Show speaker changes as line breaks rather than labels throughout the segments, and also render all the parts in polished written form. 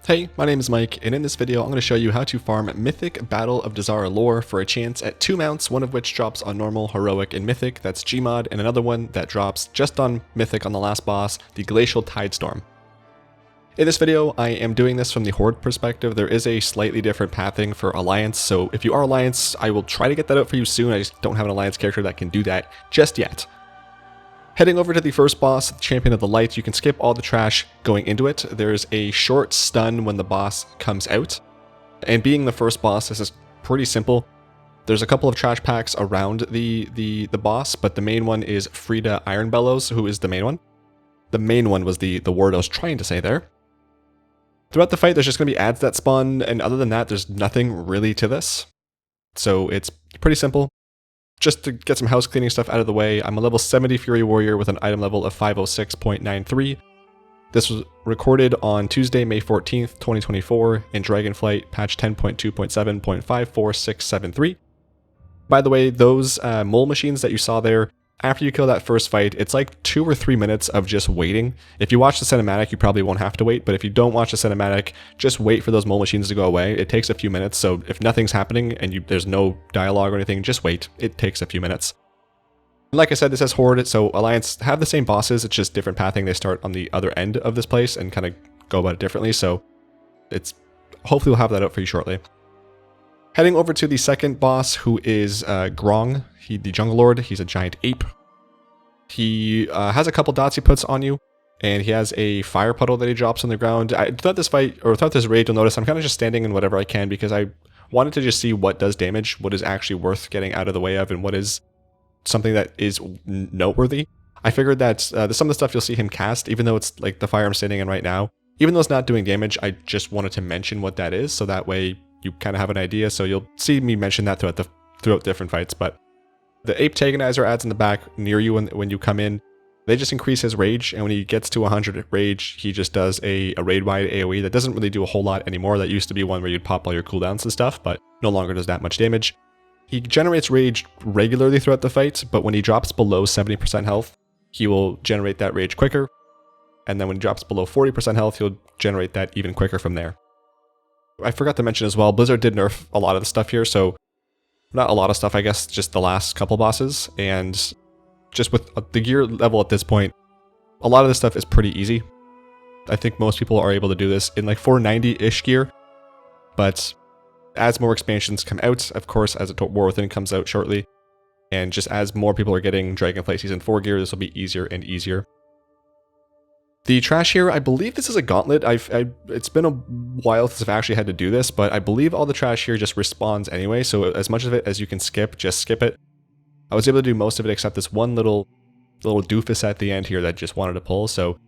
Hey, my name is Mike, and in this video I'm going to show you how to farm Mythic Battle of Dazar'alor for a chance at 2 mounts, one of which drops on normal, heroic, and mythic, that's G.M.O.D, and another one that drops just on mythic on the last boss, the Glacial Tidestorm. In this video, I am doing this from the Horde perspective. There is a slightly different pathing for Alliance, so if you are Alliance, I will try to get that out for you soon. I just don't have an Alliance character that can do that just yet. Heading over to the first boss, the Champion of the Light, you can skip all the trash going into it. There's a short stun when the boss comes out. And being the first boss, this is pretty simple. There's a couple of trash packs around the boss, but the main one is Frida Ironbellows, who is the main one. The main one was the word I was trying to say there. Throughout the fight, there's just going to be ads that spawn, and other than that, there's nothing really to this. So it's pretty simple. Just to get some house cleaning stuff out of the way, I'm a level 70 Fury Warrior with an item level of 506.93. This was recorded on Tuesday, May 14th, 2024 in Dragonflight, patch 10.2.7.54673. By the way, those mole machines that you saw there, after you kill that first fight, it's like 2 or 3 minutes of just waiting. If you watch the cinematic, you probably won't have to wait, but if you don't watch the cinematic, just wait for those mole machines to go away. It takes a few minutes, so if nothing's happening and there's no dialogue or anything, just wait. It takes a few minutes. Like I said, this has Horde, so Alliance have the same bosses, it's just different pathing. They start on the other end of this place and kind of go about it differently, so it's hopefully we'll have that out for you shortly. Heading over to the second boss, who is Grong, the Jungle Lord. He's a giant ape. He has a couple dots he puts on you, and he has a fire puddle that he drops on the ground. Throughout this fight, or throughout this raid, you'll notice I'm kind of just standing in whatever I can because I wanted to just see what does damage, what is actually worth getting out of the way of, and what is something that is noteworthy. I figured that some of the stuff you'll see him cast, even though it's like the fire I'm standing in right now, even though it's not doing damage, I just wanted to mention what that is, so that way you kind of have an idea. So you'll see me mention that throughout different fights. But the Ape Tagonizer adds in the back near you when you come in. They just increase his rage, and when he gets to 100 rage, he just does a raid-wide AoE that doesn't really do a whole lot anymore. That used to be one where you'd pop all your cooldowns and stuff, but no longer does that much damage. He generates rage regularly throughout the fight, but when he drops below 70% health, he will generate that rage quicker. And then when he drops below 40% health, he'll generate that even quicker from there. I forgot to mention as well, Blizzard did nerf a lot of the stuff here, so not a lot of stuff, I guess, just the last couple bosses, and just with the gear level at this point, a lot of this stuff is pretty easy. I think most people are able to do this in like 490-ish gear, but as more expansions come out, of course, as War Within comes out shortly, and just as more people are getting Dragonflight Season 4 gear, this will be easier and easier. The trash here, I believe this is a gauntlet. It's been a while since I've actually had to do this, but I believe all the trash here just respawns anyway, so as much of it as you can skip, just skip it. I was able to do most of it except this one little doofus at the end here that just wanted to pull, so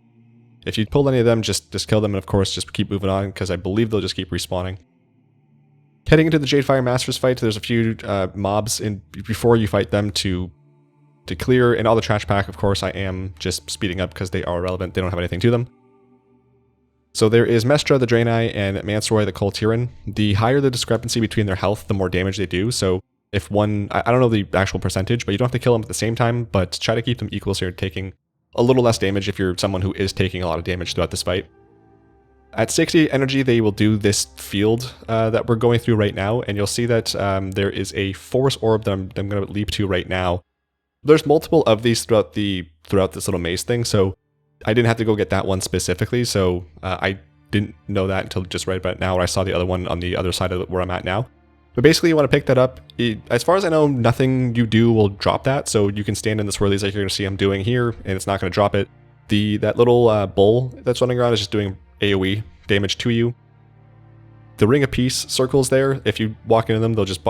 if you pull any of them, just kill them, and of course just keep moving on, because I believe they'll just keep respawning. Heading into the Jadefire Masters fight, there's a few mobs before you fight them to clear, and all the trash pack, of course, I am just speeding up because they are irrelevant. They don't have anything to them. So there is Mestra the Draenei and Mansoroi the Coltiran. The higher the discrepancy between their health, the more damage they do. So if one, I don't know the actual percentage, but you don't have to kill them at the same time, but try to keep them equal so you're taking a little less damage if you're someone who is taking a lot of damage throughout this fight. At 60 energy, they will do this field that we're going through right now, and you'll see that there is a Force Orb that I'm going to leap to right now. There's multiple of these throughout this little maze thing, so I didn't have to go get that one specifically, so I didn't know that until just right about now, where I saw the other one on the other side of where I'm at now. But basically, you want to pick that up. As far as I know, nothing you do will drop that, so you can stand in the swirlies like you're going to see I'm doing here, and it's not going to drop it. That little bull that's running around is just doing AoE damage to you. The Ring of Peace circles there, if you walk into them, they'll just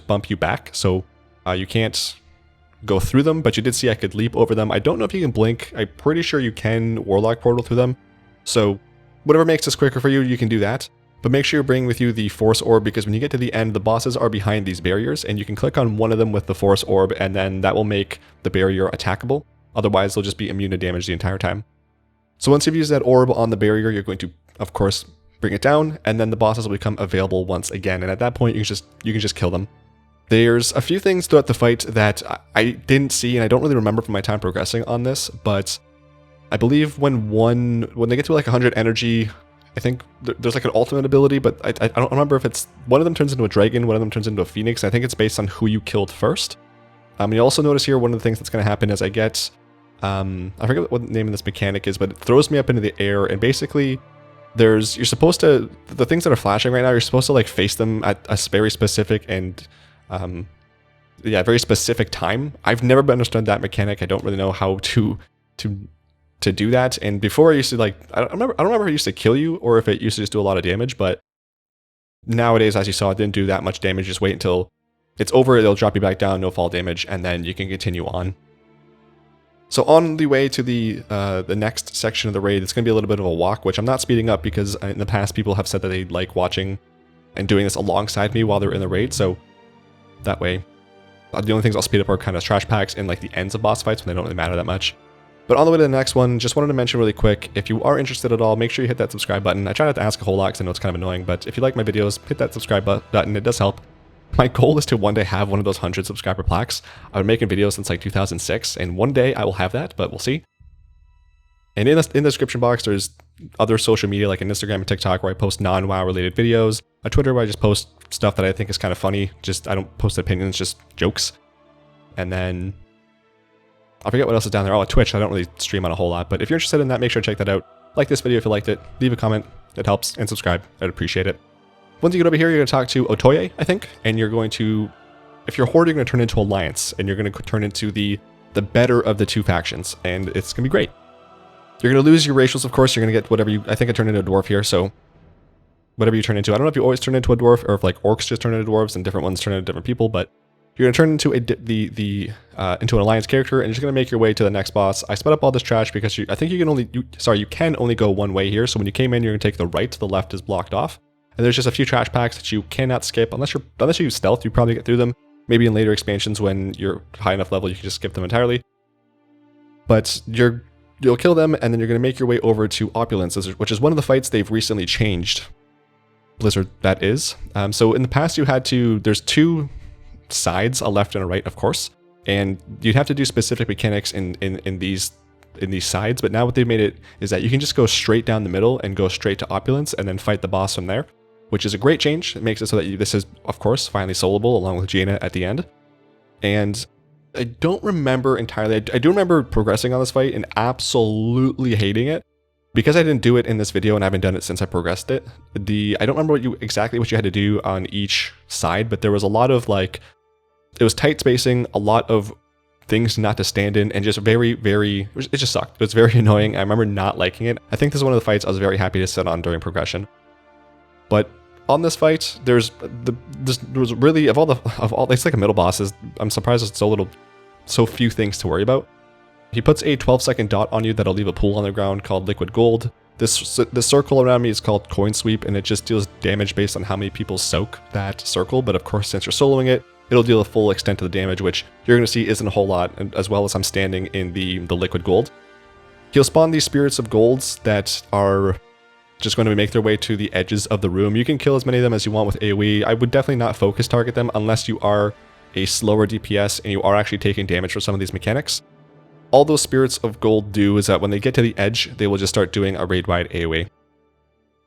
bump you back, so you can't go through them, but you did see I could leap over them. I don't know if you can blink. I'm pretty sure you can Warlock Portal through them. So whatever makes this quicker for you, you can do that. But make sure you're bringing with you the Force Orb, because when you get to the end, the bosses are behind these barriers, and you can click on one of them with the Force Orb, and then that will make the barrier attackable. Otherwise, they'll just be immune to damage the entire time. So once you've used that orb on the barrier, you're going to, of course, bring it down, and then the bosses will become available once again. And at that point, you can just kill them. There's a few things throughout the fight that I didn't see, and I don't really remember from my time progressing on this, but I believe when they get to like 100 energy, I think there's like an ultimate ability, but I don't remember if it's one of them turns into a dragon, one of them turns into a phoenix. I think it's based on who you killed first. You also notice here one of the things that's going to happen is I get, I forget what the name of this mechanic is, but it throws me up into the air, and basically you're supposed to, the things that are flashing right now, you're supposed to like face them at a very specific and, very specific time. I've never understood that mechanic. I don't really know how to do that. And before I used to like, I don't remember if it used to kill you or if it used to just do a lot of damage, but nowadays, as you saw, it didn't do that much damage. Just wait until it's over, it'll drop you back down, no fall damage, and then you can continue on. So on the way to the next section of the raid, it's going to be a little bit of a walk, which I'm not speeding up because in the past people have said that they like watching and doing this alongside me while they're in the raid, so that way. The only things I'll speed up are kind of trash packs and like the ends of boss fights when they don't really matter that much. But on the way to the next one, just wanted to mention really quick, if you are interested at all, make sure you hit that subscribe button. I try not to ask a whole lot because I know it's kind of annoying, but if you like my videos, hit that subscribe button, it does help. My goal is to one day have one of those 100 subscriber plaques. I've been making videos since like 2006, and one day I will have that, but we'll see. And in the description box, there's other social media like an Instagram and TikTok where I post non-WoW related videos, a Twitter where I just post stuff that I think is kind of funny. I don't post opinions, just jokes. And then I forget what else is down there. Oh, Twitch. I don't really stream on a whole lot, but if you're interested in that, make sure to check that out. Like this video if you liked it, leave a comment, it helps, and subscribe. I'd appreciate it. Once you get over here, you're going to talk to Otoye, I think, and you're going to, if you're Horde, you're going to turn into Alliance, and you're going to turn into the better of the two factions, and it's going to be great. You're going to lose your racials, of course. You're going to get whatever you, I think I turned into a dwarf here, so whatever you turn into. I don't know if you always turn into a dwarf, or if like orcs just turn into dwarves and different ones turn into different people, but you're going to turn into into an Alliance character, and you're just going to make your way to the next boss. I sped up all this trash because you can only go one way here, so when you came in, you're going to take the right, the left is blocked off. And there's just a few trash packs that you cannot skip unless you use stealth. You probably get through them. Maybe in later expansions when you're high enough level, you can just skip them entirely. But you'll kill them, and then you're going to make your way over to Opulence, which is one of the fights they've recently changed. Blizzard, that is. So in the past, there's two sides, a left and a right, of course, and you'd have to do specific mechanics in these sides. But now what they've made it is that you can just go straight down the middle and go straight to Opulence, and then fight the boss from there, which is a great change. It makes it so that this is, of course, finally soloable along with Jaina at the end. And I don't remember entirely. I do remember progressing on this fight and absolutely hating it. Because I didn't do it in this video and I haven't done it since I progressed it, I don't remember exactly what you had to do on each side, but there was a lot of like, it was tight spacing, a lot of things not to stand in, and just it just sucked. It was very annoying. I remember not liking it. I think this is one of the fights I was very happy to sit on during progression. But on this fight, there was really, of all, it's like a middle bosses, I'm surprised there's so few things to worry about. He puts a 12-second dot on you that'll leave a pool on the ground called liquid gold. This circle around me is called coin sweep, and it just deals damage based on how many people soak that circle. But of course, since you're soloing it, it'll deal the full extent of the damage, which you're going to see isn't a whole lot, as well as I'm standing in the liquid gold. He'll spawn these spirits of golds that are just going to make their way to the edges of the room. You can kill as many of them as you want with AoE. I would definitely not focus target them unless you are a slower DPS and you are actually taking damage for some of these mechanics. All those spirits of gold do is that when they get to the edge, they will just start doing a raid-wide AoE.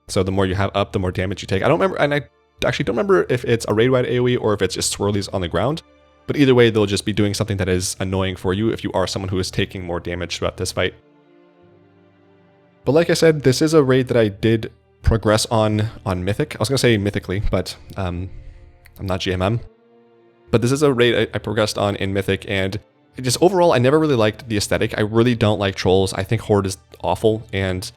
So the more you have up, the more damage you take. I don't remember, and I actually don't remember if it's a raid-wide AoE or if it's just swirlies on the ground. But either way, they'll just be doing something that is annoying for you if you are someone who is taking more damage throughout this fight. But like I said, this is a raid that I did progress on Mythic. I was going to say Mythically, but I'm not GMM. But this is a raid I progressed on in Mythic, and just overall, I never really liked the aesthetic. I really don't like trolls. I think Horde is awful, and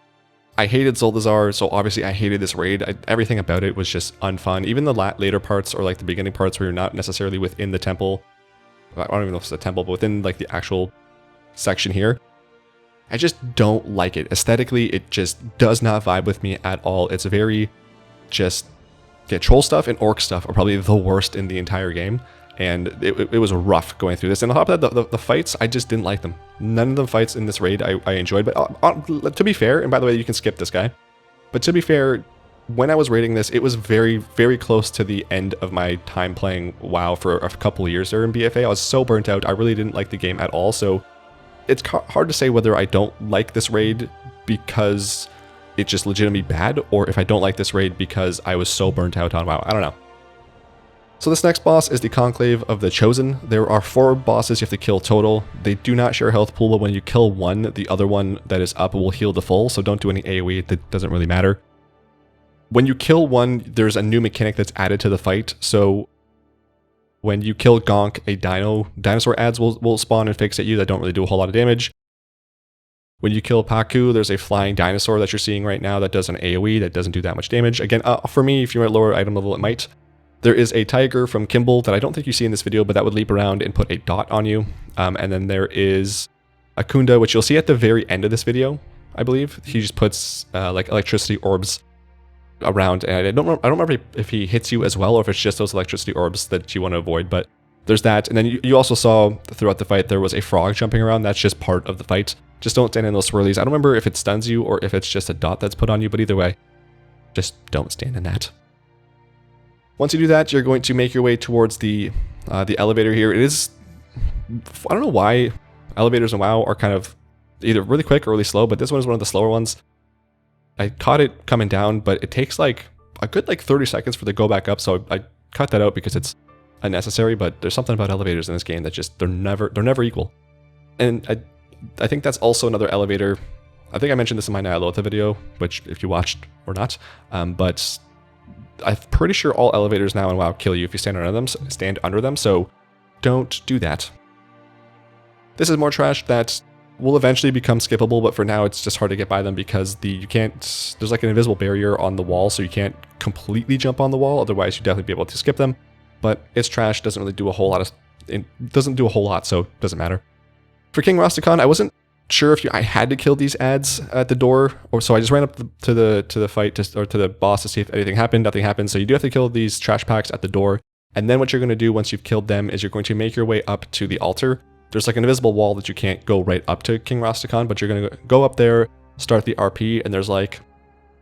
I hated Zuldazar, so obviously I hated this raid. Everything about it was just unfun. Even the later parts, or like the beginning parts where you're not necessarily within the temple. I don't even know if it's a temple, but within like the actual section here. I just don't like it. Aesthetically, it just does not vibe with me at all. It's very just, troll stuff and orc stuff are probably the worst in the entire game. And it was rough going through this. And on top of that, the fights, I just didn't like them. None of the fights in this raid I enjoyed. But to be fair, and by the way, you can skip this guy. But to be fair, when I was raiding this, it was very, very close to the end of my time playing WoW for a couple of years there in BFA. I was so burnt out. I really didn't like the game at all. So it's hard to say whether I don't like this raid because it's just legitimately bad, or if I don't like this raid because I was so burnt out on WoW. I don't know. So this next boss is the Conclave of the Chosen. There are 4 bosses you have to kill total. They do not share a health pool, but when you kill one, the other one that is up will heal the full, so don't do any AoE, that doesn't really matter. When you kill one, there's a new mechanic that's added to the fight, so when you kill Gonk, a dinosaur ads will spawn and fix at you that don't really do a whole lot of damage. When you kill Paku, there's a flying dinosaur that you're seeing right now that does an AoE that doesn't do that much damage. Again, for me, if you're at lower item level, it might. There is a tiger from Kimball that I don't think you see in this video, but that would leap around and put a dot on you. And then there is a Kunda, which you'll see at the very end of this video, I believe. He just puts like electricity orbs around, and I don't remember if he hits you as well, or if it's just those electricity orbs that you want to avoid, but there's that. And then you also saw throughout the fight there was a frog jumping around. That's just part of the fight. Just don't stand in those swirlies. I don't remember if it stuns you or if it's just a dot that's put on you, but either way, just don't stand in that. Once you do that, you're going to make your way towards the elevator here. It is, I don't know why elevators in WoW are kind of either really quick or really slow, but this one is one of the slower ones. I caught it coming down, but it takes like a good 30 seconds for it to go back up, so I cut that out because it's unnecessary, but there's something about elevators in this game that just, they're never equal. And I think that's also another elevator. I think I mentioned this in my Nyalotha video, which if you watched or not, but I'm pretty sure all elevators now in WoW kill you if you stand under them, so don't do that. This is more trash that will eventually become skippable, but for now it's just hard to get by them because there's like an invisible barrier on the wall, so you can't completely jump on the wall, otherwise you'd definitely be able to skip them. But it's trash, doesn't really do a whole lot, so it doesn't matter. For King Rastakhan, I wasn't sure if I had to kill these ads at the door, or so I just ran up to the fight or to the boss to see if anything happened. Nothing happened, so you do have to kill these trash packs at the door. And then what you're going to do once you've killed them is you're going to make your way up to the altar. There's like an invisible wall that you can't go right up to King Rastakhan, but you're going to go up there, start the RP, and there's like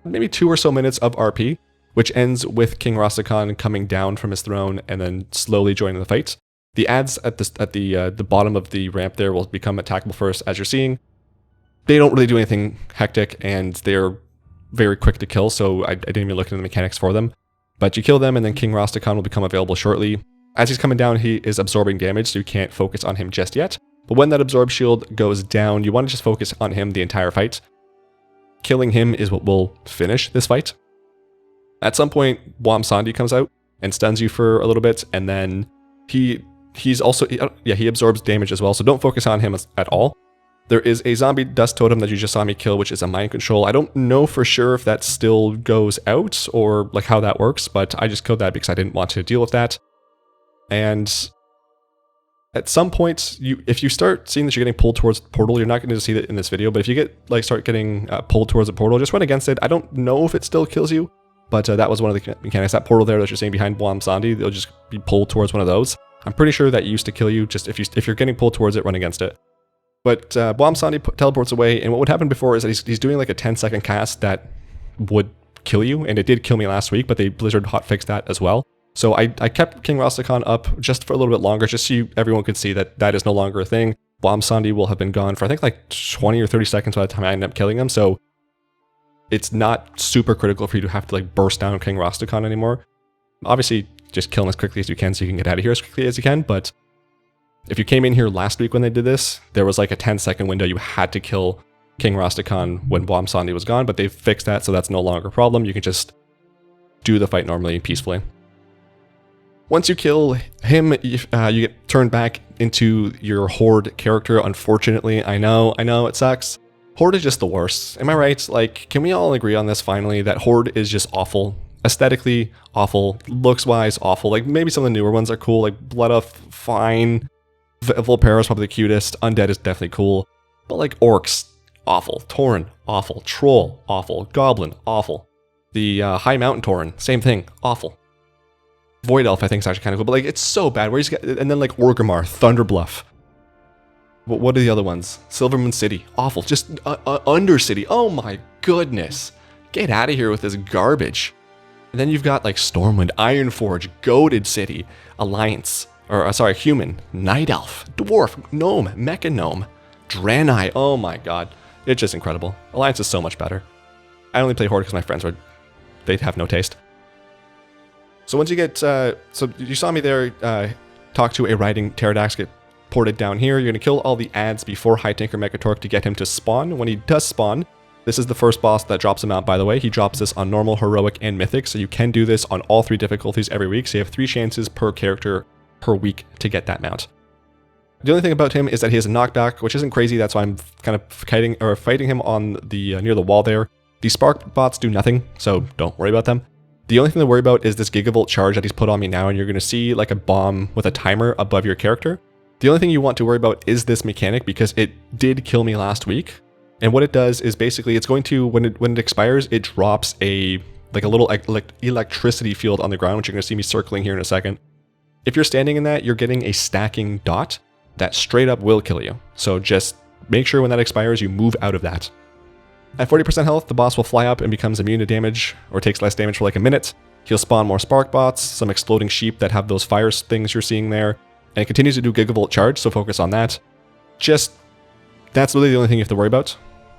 maybe 2 or so minutes of RP, which ends with King Rastakhan coming down from his throne and then slowly joining the fight. The ads at the bottom of the ramp there will become attackable first, as you're seeing. They don't really do anything hectic, and they're very quick to kill, so I didn't even look into the mechanics for them. But you kill them, and then King Rastakhan will become available shortly. As he's coming down, he is absorbing damage, so you can't focus on him just yet. But when that absorb shield goes down, you want to just focus on him the entire fight. Killing him is what will finish this fight. At some point, Wamsandi comes out and stuns you for a little bit, and then he absorbs damage as well, so don't focus on him at all. There is a zombie dust totem that you just saw me kill, which is a mind control. I don't know for sure if that still goes out or like how that works, but I just killed that because I didn't want to deal with that. And at some point, if you start seeing that you're getting pulled towards the portal, you're not going to see that in this video, but if you start getting pulled towards the portal, just run against it. I don't know if it still kills you, but that was one of the mechanics. That portal there that you're seeing behind Wamsandi, they'll just be pulled towards one of those. I'm pretty sure that used to kill you. Just if you're getting pulled towards it, run against it. But Wamsandi teleports away, and what would happen before is that he's doing like a 10-second cast that would kill you, and it did kill me last week, but Blizzard hotfixed that as well. So I kept King Rastakhan up just for a little bit longer, just so everyone could see that that is no longer a thing. Wamsandi will have been gone for I think like 20 or 30 seconds by the time I end up killing him, so it's not super critical for you to have to like burst down King Rastakhan anymore. Obviously, just kill him as quickly as you can so you can get out of here as quickly as you can, but if you came in here last week when they did this, there was like a 10-second window you had to kill King Rastakhan when Wamsandi was gone, but they've fixed that, so that's no longer a problem. You can just do the fight normally and peacefully. Once you kill him, you get turned back into your Horde character, unfortunately. I know, it sucks. Horde is just the worst. Am I right? Like, can we all agree on this finally, that Horde is just awful? Aesthetically, awful. Looks-wise, awful. Like, maybe some of the newer ones are cool, like Blood Oath, fine. Volpera is probably the cutest. Undead is definitely cool. But like Orcs, awful. Tauren, awful. Troll, awful. Goblin, awful. The High Mountain Tauren, same thing, awful. Void Elf I think is actually kind of cool, but like it's so bad. And then like Orgrimmar, Thunderbluff. What are the other ones? Silvermoon City, awful. Just Undercity, oh my goodness. Get out of here with this garbage. And then you've got like Stormwind, Ironforge, Goated City, Alliance. Human, Night Elf, Dwarf, Gnome, Mecha Gnome, Draenei, oh my god. It's just incredible. Alliance is so much better. I only play Horde because my friends they'd have no taste. So once you get, so you saw me there talk to a riding Pterodax, get ported down here. You're going to kill all the ads before High Tinker Mekkatorque to get him to spawn. When he does spawn, this is the first boss that drops him out, by the way. He drops this on normal, heroic, and mythic, so you can do this on all 3 difficulties every week, so you have 3 chances per character per week to get that mount. The only thing about him is that he has a knockback, which isn't crazy. That's why I'm kind of fighting him on the near the wall there. The spark bots do nothing, so don't worry about them. The only thing to worry about is this gigavolt charge that he's put on me now, and you're going to see like a bomb with a timer above your character. The only thing you want to worry about is this mechanic, because it did kill me last week. And what it does is basically it's going to, when it expires, it drops a little electricity field on the ground, which you're going to see me circling here in a second. If you're standing in that, you're getting a stacking dot that straight up will kill you. So just make sure when that expires, you move out of that. At 40% health, the boss will fly up and becomes immune to damage, or takes less damage for like a minute. He'll spawn more spark bots, some exploding sheep that have those fire things you're seeing there, and it continues to do gigavolt charge, so focus on that. That's really the only thing you have to worry about.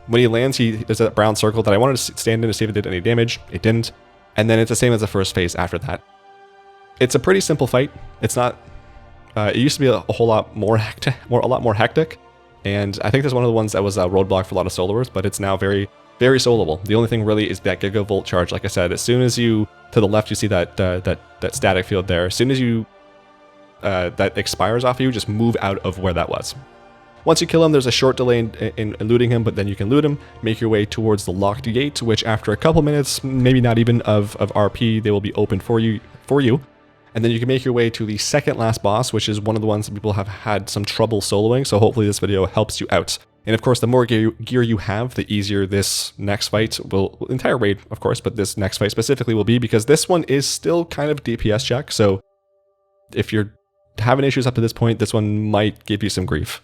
When he lands, there's that brown circle that I wanted to stand in to see if it did any damage. It didn't. And then it's the same as the first phase after that. It's a pretty simple fight. It's not... it used to be a whole lot more hectic. And I think that's one of the ones that was a roadblock for a lot of soloers, but it's now very, very soloable. The only thing really is that gigavolt charge. Like I said, as soon as you... To the left, you see that static field there. As soon as you... that expires off you, just move out of where that was. Once you kill him, there's a short delay in looting him, but then you can loot him, make your way towards the locked gate, which after a couple minutes, maybe not even of RP, they will be open for you. And then you can make your way to the second last boss, which is one of the ones that people have had some trouble soloing, so hopefully this video helps you out. And of course, the more gear you have, the easier this next fight will, entire raid of course, but this next fight specifically will be, because this one is still kind of DPS check, so if you're having issues up to this point, this one might give you some grief.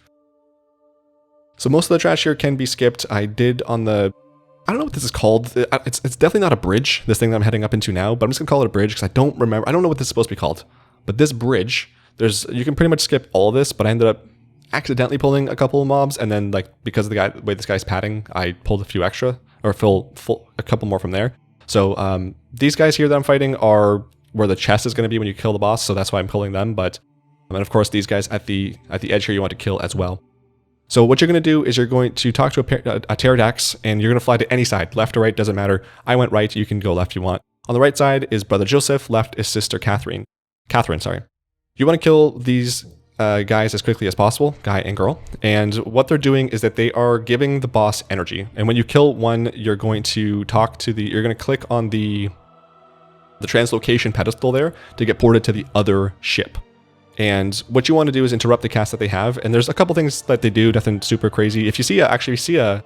So most of the trash here can be skipped. I did on the... I don't know what this is called. It's definitely not a bridge, this thing that I'm heading up into now, but I'm just going to call it a bridge because I don't remember. I don't know what this is supposed to be called. But this bridge, you can pretty much skip all of this, but I ended up accidentally pulling a couple of mobs, and then like because of the way this guy's padding, I pulled a few extra, or a couple more from there. So these guys here that I'm fighting are where the chest is going to be when you kill the boss, so that's why I'm pulling them. But and of course these guys at the edge here you want to kill as well. So what you're going to do is you're going to talk to a Pterodax, and you're going to fly to any side, left or right, doesn't matter. I went right, you can go left if you want. On the right side is Brother Joseph, left is Sister Catherine. You want to kill these guys as quickly as possible, guy and girl. And what they're doing is that they are giving the boss energy. And when you kill one, you're going to you're going to click on the translocation pedestal there to get ported to the other ship. And what you want to do is interrupt the cast that they have. And there's a couple things that they do, nothing super crazy. If you see a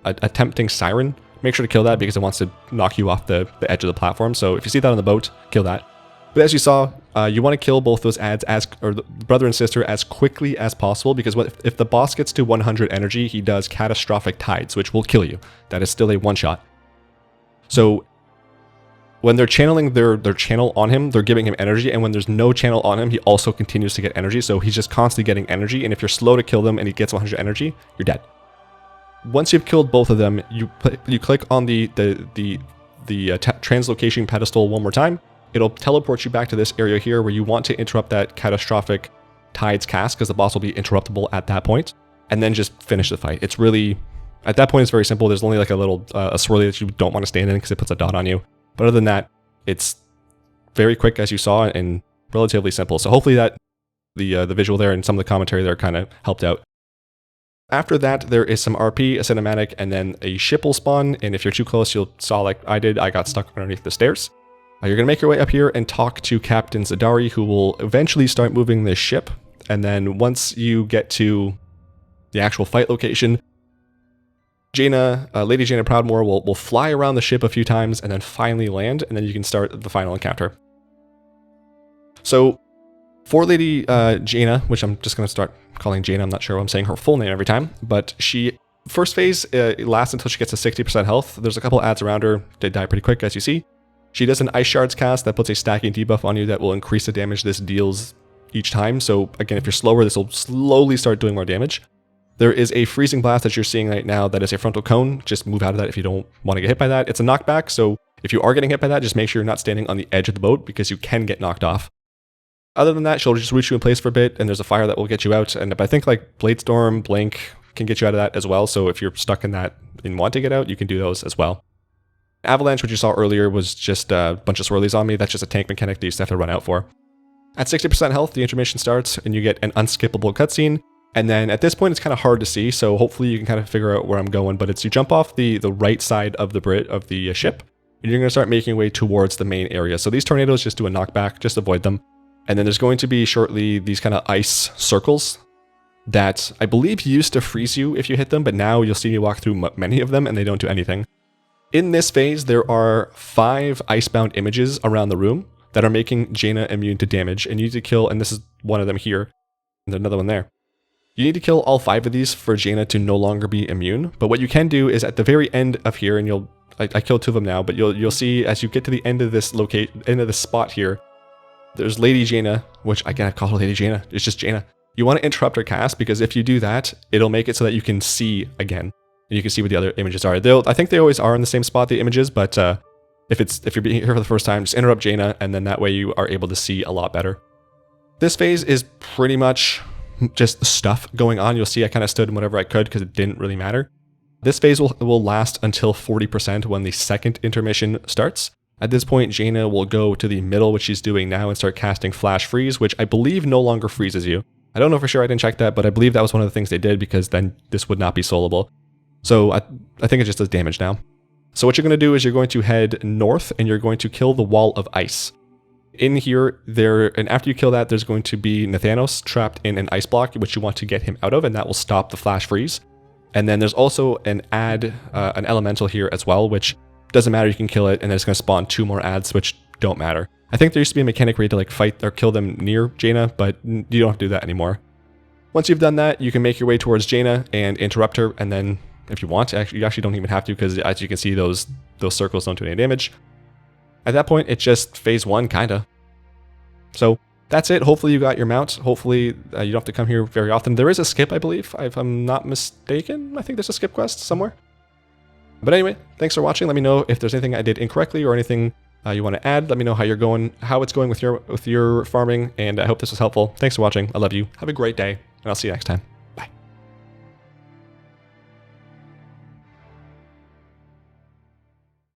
tempting siren, make sure to kill that because it wants to knock you off the edge of the platform. So if you see that on the boat, kill that. But as you saw, you want to kill both those ads or the brother and sister as quickly as possible, because if the boss gets to 100 energy, he does catastrophic tides, which will kill you. That is still a one-shot. So when they're channeling their channel on him, they're giving him energy, and when there's no channel on him, he also continues to get energy, so he's just constantly getting energy, and if you're slow to kill them and he gets 100 energy, you're dead. Once you've killed both of them, you click on the translocation pedestal one more time. It'll teleport you back to this area here where you want to interrupt that catastrophic tides cast, because the boss will be interruptible at that point, and then just finish the fight. It's really, at that point, it's very simple. There's only like a little a swirly that you don't want to stand in because it puts a dot on you. But other than that, it's very quick, as you saw, and relatively simple. So hopefully that the visual there and some of the commentary there kind of helped out. After that, there is some RP, a cinematic, and then a ship will spawn. And if you're too close, you'll saw like I did, I got stuck underneath the stairs. You're going to make your way up here and talk to Captain Zadari, who will eventually start moving this ship. And then once you get to the actual fight location, Jaina, Lady Jaina Proudmoore will fly around the ship a few times and then finally land, and then you can start the final encounter. So for Lady Jaina, which I'm just going to start calling Jaina, I'm not sure I'm saying her full name every time, but first phase lasts until she gets to 60% health. There's a couple ads around her. They die pretty quick, as you see. She does an Ice Shards cast that puts a stacking debuff on you that will increase the damage this deals each time. So again, if you're slower, this will slowly start doing more damage. There is a freezing blast that you're seeing right now that is a frontal cone. Just move out of that if you don't want to get hit by that. It's a knockback, so if you are getting hit by that, just make sure you're not standing on the edge of the boat because you can get knocked off. Other than that, she'll just root you in place for a bit, and there's a fire that will get you out. And I think like Bladestorm, Blink can get you out of that as well. So if you're stuck in that and want to get out, you can do those as well. Avalanche, which you saw earlier, was just a bunch of swirlies on me. That's just a tank mechanic that you just have to run out for. At 60% health, the intermission starts, and you get an unskippable cutscene. And then at this point, it's kind of hard to see, so hopefully you can kind of figure out where I'm going. But it's you jump off the right side of the ship, and you're going to start making your way towards the main area. So these tornadoes just do a knockback, just avoid them. And then there's going to be shortly these kind of ice circles that I believe used to freeze you if you hit them, but now you'll see me walk through many of them and they don't do anything. In this phase, there are 5 icebound images around the room that are making Jaina immune to damage, and you need to kill, and this is one of them here, and there's another one there. You need to kill all 5 of these for Jaina to no longer be immune, but what you can do is at the very end of here, and I killed 2 of them now, but you'll see as you get to the end of this spot here, there's Lady Jaina, which I can't call her Lady Jaina, it's just Jaina. You want to interrupt her cast because if you do that, it'll make it so that you can see again. And you can see what the other images are. I think they always are in the same spot, the images, but if you're being here for the first time, just interrupt Jaina, and then that way you are able to see a lot better. This phase is pretty much just stuff going on. You'll see I kind of stood in whatever I could because it didn't really matter. This phase will last until 40% when the second intermission starts. At this point, Jaina will go to the middle, which she's doing now, and start casting Flash Freeze, which I believe no longer freezes you. I don't know for sure, I didn't check that, but I believe that was one of the things they did because then this would not be soloable. So I think it just does damage now. So what you're going to do is you're going to head north and you're going to kill the wall of ice. In here, and after you kill that, there's going to be Nathanos trapped in an ice block, which you want to get him out of, and that will stop the Flash Freeze. And then there's also an elemental here as well, which doesn't matter, you can kill it, and then it's going to spawn 2 more adds, which don't matter. I think there used to be a mechanic where you had to like fight or kill them near Jaina, but you don't have to do that anymore. Once you've done that, you can make your way towards Jaina and interrupt her, and then if you want, you actually don't even have to because as you can see, those circles don't do any damage. At that point, it's just phase 1, kinda. So that's it. Hopefully you got your mount. Hopefully you don't have to come here very often. There is a skip, I believe, if I'm not mistaken. I think there's a skip quest somewhere. But anyway, thanks for watching. Let me know if there's anything I did incorrectly or anything you want to add. Let me know how it's going with your farming, and I hope this was helpful. Thanks for watching. I love you. Have a great day, and I'll see you next time.